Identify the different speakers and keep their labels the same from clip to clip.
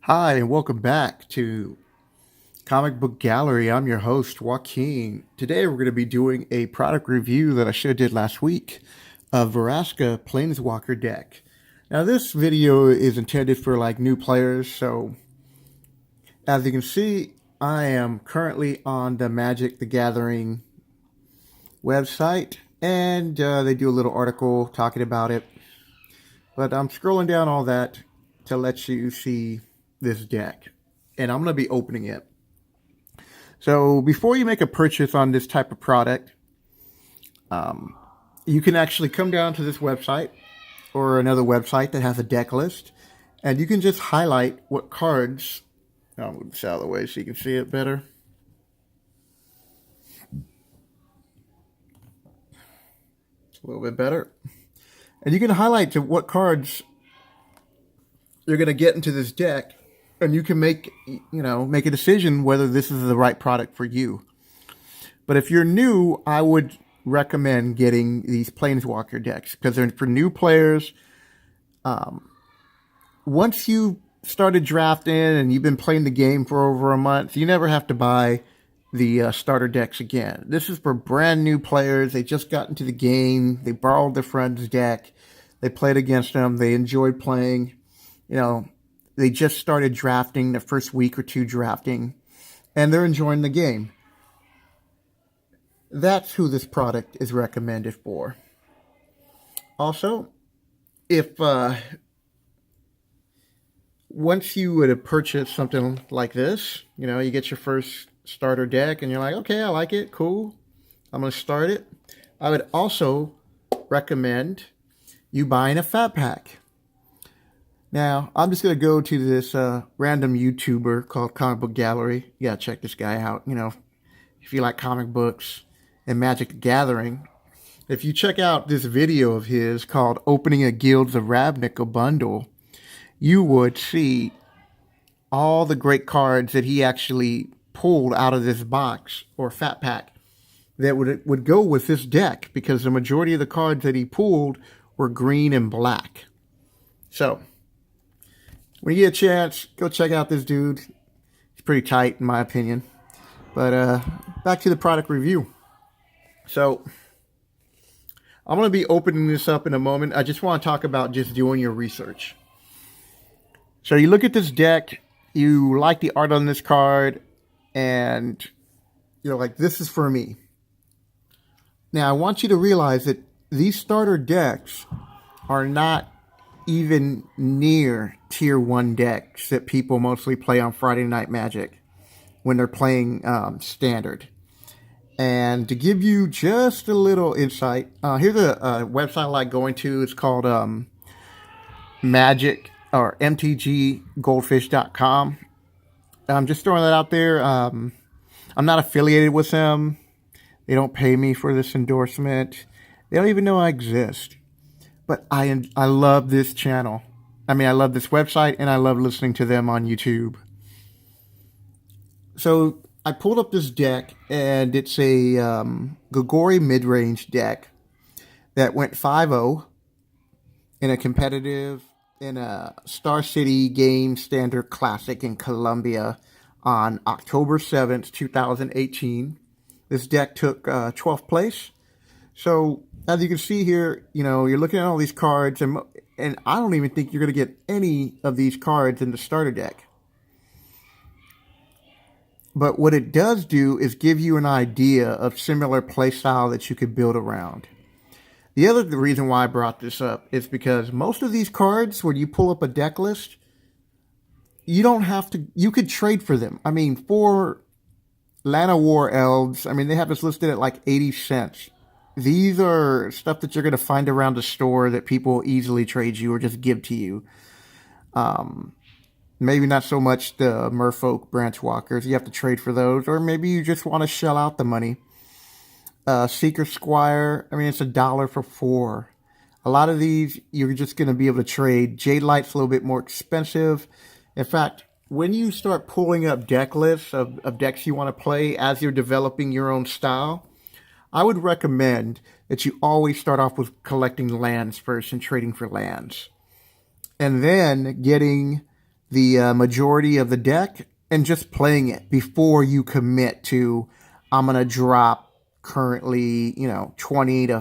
Speaker 1: Hi, and welcome back to Comic Book Gallery. I'm your host, Joaquin. Today we're going to be doing a product review that I should have did last week of Vraska Planeswalker deck. Now this video is intended for like new players, so as you can see, I am currently on the Magic the Gathering website, and they do a little article talking about it. But I'm scrolling down all that to let you see this deck, and I'm going to be opening it. So before you make a purchase on this type of product, you can actually come down to this website or another website that has a deck list, and you can just highlight what cards. I'll move this out of the way so you can see it better. It's a little bit better. And you can highlight to what cards you're going to get into this deck, and you can make a decision whether this is the right product for you. But if you're new, I would recommend getting these Planeswalker decks because they're for new players. Once you started drafting and you've been playing the game for over a month, you never have to buy the starter decks again. This is for brand new players. They just got into the game. They borrowed their friend's deck. They played against them. They enjoyed playing. They just started drafting the first week or two drafting, and they're enjoying the game. That's who this product is recommended for. Also, if once you would have purchased something like this, you get your first starter deck and you're like, okay, I like it, cool, I'm going to start it. I would also recommend you buying a fat pack. Now, I'm just going to go to this random YouTuber called Comic Book Gallery. You got to check this guy out. If you like comic books and Magic the Gathering. If you check out this video of his called Opening a Guilds of Ravnica bundle, you would see all the great cards that he actually pulled out of this box or fat pack that would go with this deck, because the majority of the cards that he pulled were green and black. So when you get a chance, go check out this dude. He's pretty tight in my opinion. But back to the product review. So I'm going to be opening this up in a moment. I just want to talk about just doing your research. So you look at this deck, you like the art on this card, and you're like, this is for me. Now I want you to realize that these starter decks are not even near tier 1 decks that people mostly play on Friday Night Magic when they're playing standard. And to give you just a little insight, here's a website I like going to. It's called Magic or mtggoldfish.com. I'm just throwing that out there. I'm not affiliated with them. They don't pay me for this endorsement. They don't even know I exist. But I love this channel. I love this website, and I love listening to them on YouTube. So I pulled up this deck, and it's a Gogori mid-range deck that went 5-0 in a Star City Game Standard Classic in Colombia on October 7th, 2018. This deck took 12th place. So as you can see here, you're looking at all these cards, and I don't even think you're going to get any of these cards in the starter deck. But what it does do is give you an idea of similar playstyle that you could build around. The reason why I brought this up is because most of these cards, when you pull up a deck list, you could trade for them. For Lana War Elves, they have this listed at like 80 cents. These are stuff that you're going to find around the store that people easily trade you or just give to you. Maybe not so much the Merfolk Branchwalkers. You have to trade for those. Or maybe you just want to shell out the money. Seeker Squire, it's $1 for 4. A lot of these, you're just going to be able to trade. Jade Light's a little bit more expensive. In fact, when you start pulling up deck lists of decks you want to play as you're developing your own style, I would recommend that you always start off with collecting lands first and trading for lands. And then getting the majority of the deck and just playing it before you commit to, I'm going to drop currently, $20 to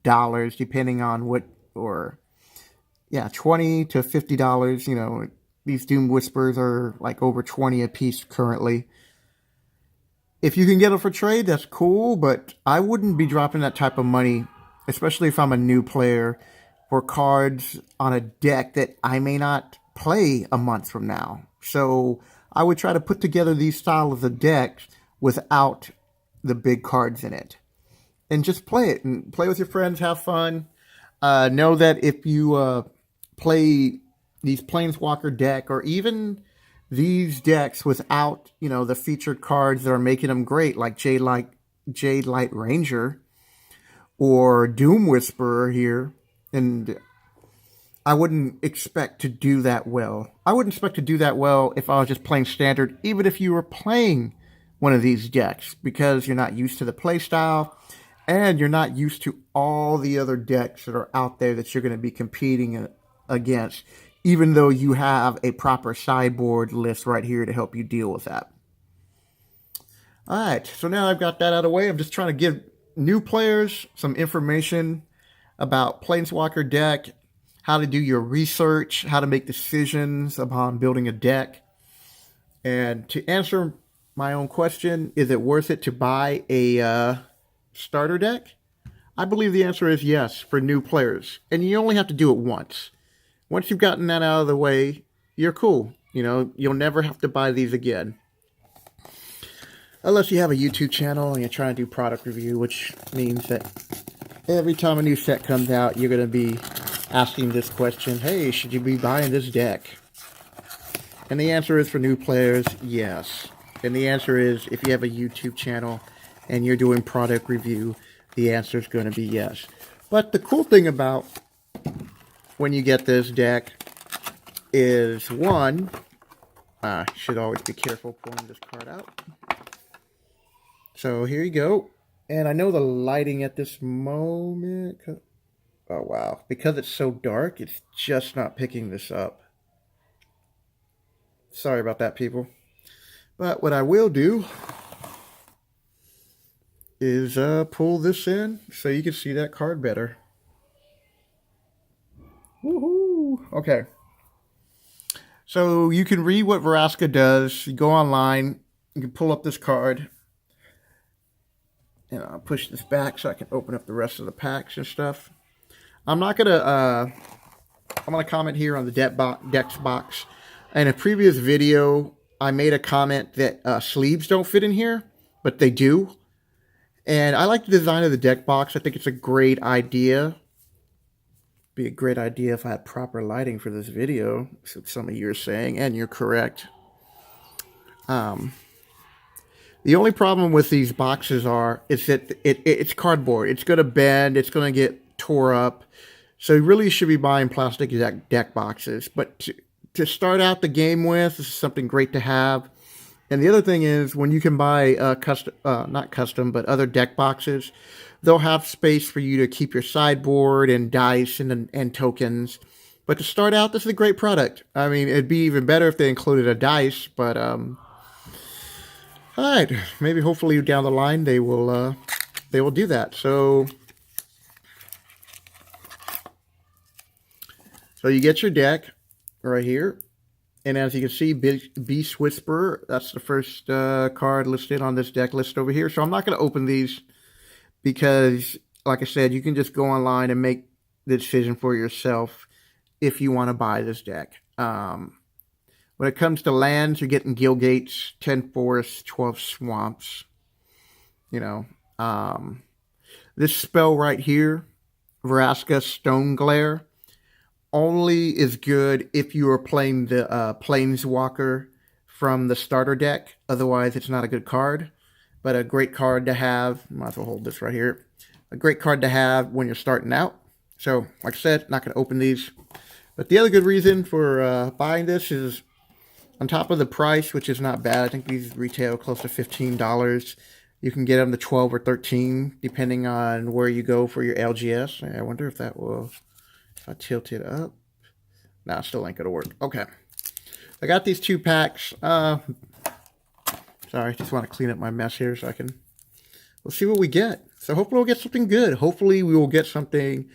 Speaker 1: $50, depending on what, or yeah, $20 to $50. These Doom Whispers are like over 20 a piece currently. If you can get them for trade, that's cool, but I wouldn't be dropping that type of money, especially if I'm a new player, for cards on a deck that I may not play a month from now. So I would try to put together these styles of decks without the big cards in it. And just play it, and play with your friends, have fun. Know that if you play these Planeswalker deck, or even these decks without, the featured cards that are making them great, like Jade Light Ranger or Doom Whisperer here, and I wouldn't expect to do that well. I wouldn't expect to do that well if I was just playing standard, even if you were playing one of these decks, because you're not used to the playstyle, and you're not used to all the other decks that are out there that you're going to be competing against, even though you have a proper sideboard list right here to help you deal with that. All right, so now I've got that out of the way. I'm just trying to give new players some information about Planeswalker deck, how to do your research, how to make decisions upon building a deck. And to answer my own question, is it worth it to buy a starter deck? I believe the answer is yes for new players. And you only have to do it once. Once you've gotten that out of the way, you're cool. You'll never have to buy these again. Unless you have a YouTube channel and you're trying to do product review, which means that every time a new set comes out, you're going to be asking this question, hey, should you be buying this deck? And the answer is, for new players, yes. And the answer is, if you have a YouTube channel and you're doing product review, the answer is going to be yes. But the cool thing about when you get this deck is, one, should always be careful pulling this card out. So here you go. And I know the lighting at this moment, oh wow, because it's so dark, it's just not picking this up. Sorry about that, people. But what I will do is pull this in so you can see that card better. Woohoo! Okay. So you can read what Vraska does. You go online, you can pull up this card. And I'll push this back so I can open up the rest of the packs and stuff. I'm not gonna comment here on the decks box. In a previous video, I made a comment that sleeves don't fit in here, but they do. And I like the design of the deck box. I think it's a great idea. Be a great idea if I had proper lighting for this video, so some of you are saying, and you're correct. The only problem with these boxes is that it's cardboard. It's going to bend. It's going to get tore up. So you really should be buying plastic deck boxes. But to start out the game with, this is something great to have. And the other thing is, when you can buy not custom, but other deck boxes, they'll have space for you to keep your sideboard and dice and tokens. But to start out, this is a great product. I mean, it'd be even better if they included a dice, but all right, maybe hopefully down the line they will do that. So you get your deck right here, and as you can see, Beast Whisperer, that's the first card listed on this deck list over here. So I'm not going to open these because, like I said, you can just go online and make the decision for yourself if you want to buy this deck. When it comes to lands, you're getting Gilgates, 10 forests, 12 swamps. This spell right here, Vraska Stone Glare, only is good if you are playing the Planeswalker from the starter deck. Otherwise, it's not a good card. But a great card to have. Might as well hold this right here. A great card to have when you're starting out. So, like I said, not going to open these. But the other good reason for buying this is, on top of the price, which is not bad. I think these retail close to $15. You can get them to 12 or 13, depending on where you go for your LGS. I wonder if that will, if I tilt it up. Nah, still ain't going to work. Okay. I got these 2 packs. Sorry, just want to clean up my mess here so we'll see what we get. So hopefully we'll get something good. Hopefully we will get something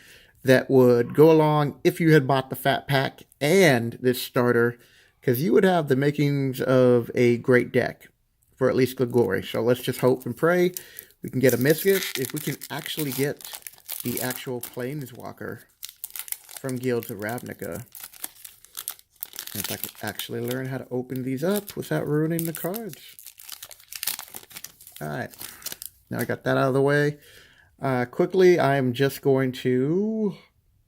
Speaker 1: that would go along if you had bought the fat pack and this starter, because you would have the makings of a great deck for at least good glory. So let's just hope and pray we can get a misfit. If we can actually get the actual planeswalker from Guilds of Ravnica. If I could actually learn how to open these up without ruining the cards. Alright, now I got that out of the way. Quickly, I'm just going to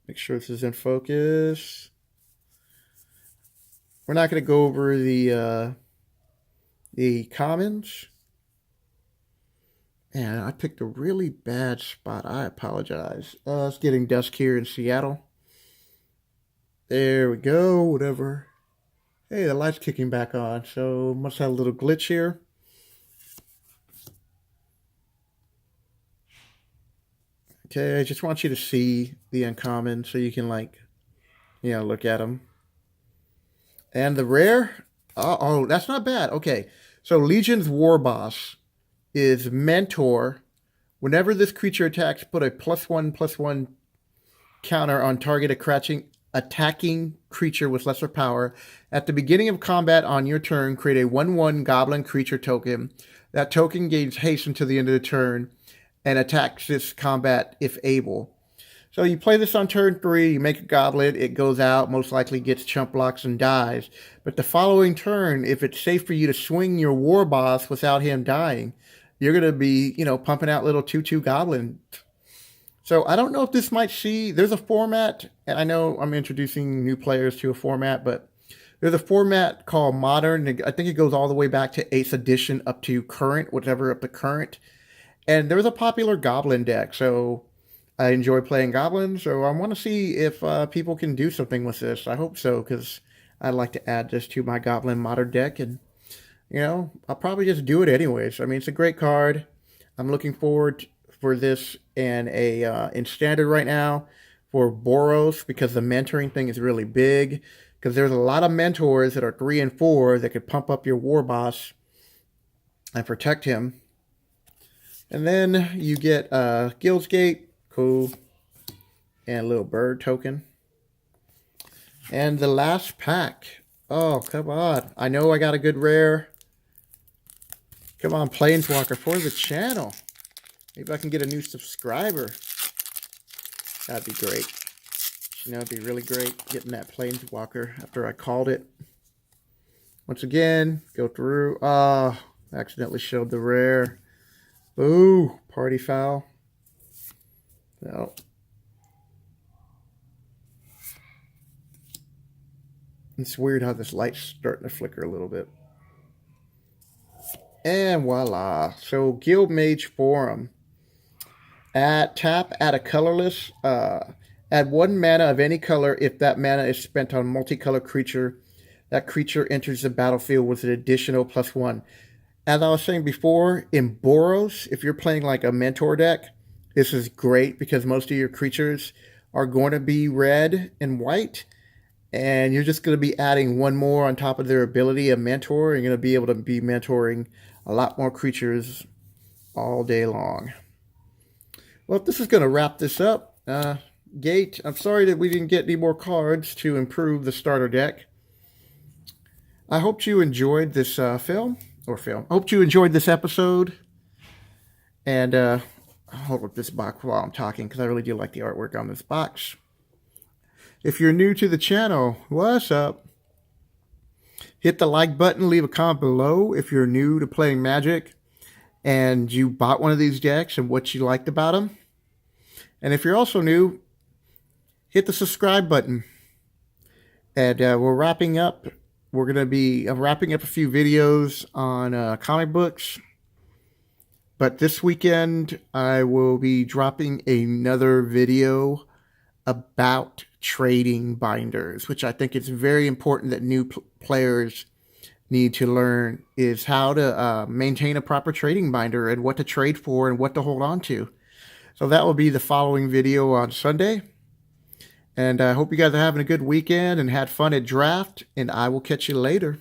Speaker 1: make sure this is in focus. We're not going to go over the commons. Man, I picked a really bad spot. I apologize. It's getting dusk here in Seattle. There we go, whatever. Hey, the light's kicking back on, so must have a little glitch here. Okay, I just want you to see the uncommon so you can, like, you know, look at them. And the rare, oh, that's not bad. Okay, so Legion's War Boss is Mentor. Whenever this creature attacks, put a +1/+1 counter on target attacking creature with lesser power. At the beginning of combat on your turn, create a 1/1 goblin creature token. That token gains haste until the end of the turn and attacks this combat if able. So you play this on turn 3, you make a goblin, it goes out, most likely gets chump blocks and dies. But the following turn, if it's safe for you to swing your war boss without him dying, you're going to be, you know, pumping out little 2/2 goblin. So I don't know if this might see, there's a format, and I know I'm introducing new players to a format, but there's a format called Modern. I think it goes all the way back to 8th edition up to current, whatever up to current. And there's a popular goblin deck, so I enjoy playing goblins, so I want to see if people can do something with this. I hope so, because I'd like to add this to my goblin modern deck, and, you know, I'll probably just do it anyways. I mean, it's a great card. I'm looking forward for this in standard right now for Boros, because the mentoring thing is really big, because there's a lot of mentors that are 3 and 4 that could pump up your war boss and protect him. And then you get Guild's Gate, cool, and a little bird token. And the last pack. Oh, come on. I know I got a good rare. Come on, Planeswalker for the channel. Maybe I can get a new subscriber. That'd be great. You know, it'd be really great getting that Planeswalker after I called it. Once again, go through. Oh, accidentally showed the rare. Ooh, party foul. No. It's weird how this light's starting to flicker a little bit. And voila. So, Guild Mage Forum. Tap, add a colorless. Add 1 mana of any color if that mana is spent on multicolored creature. That creature enters the battlefield with an additional +1. As I was saying before, in Boros, if you're playing like a mentor deck, this is great because most of your creatures are going to be red and white, and you're just going to be adding 1 more on top of their ability of mentor. You're going to be able to be mentoring a lot more creatures all day long. Well, this is going to wrap this up. Gate, I'm sorry that we didn't get any more cards to improve the starter deck. I hope you enjoyed this I hope you enjoyed this episode. And I'll hold up this box while I'm talking because I really do like the artwork on this box. If you're new to the channel, what's up? Hit the like button, leave a comment below if you're new to playing Magic and you bought one of these decks and what you liked about them. And if you're also new, hit the subscribe button. And we're wrapping up. We're going to be wrapping up a few videos on comic books. But this weekend, I will be dropping another video about trading binders, which I think is very important that new players need to learn, is how to maintain a proper trading binder and what to trade for and what to hold on to. So that will be the following video on Sunday. And I hope you guys are having a good weekend and had fun at draft. And I will catch you later.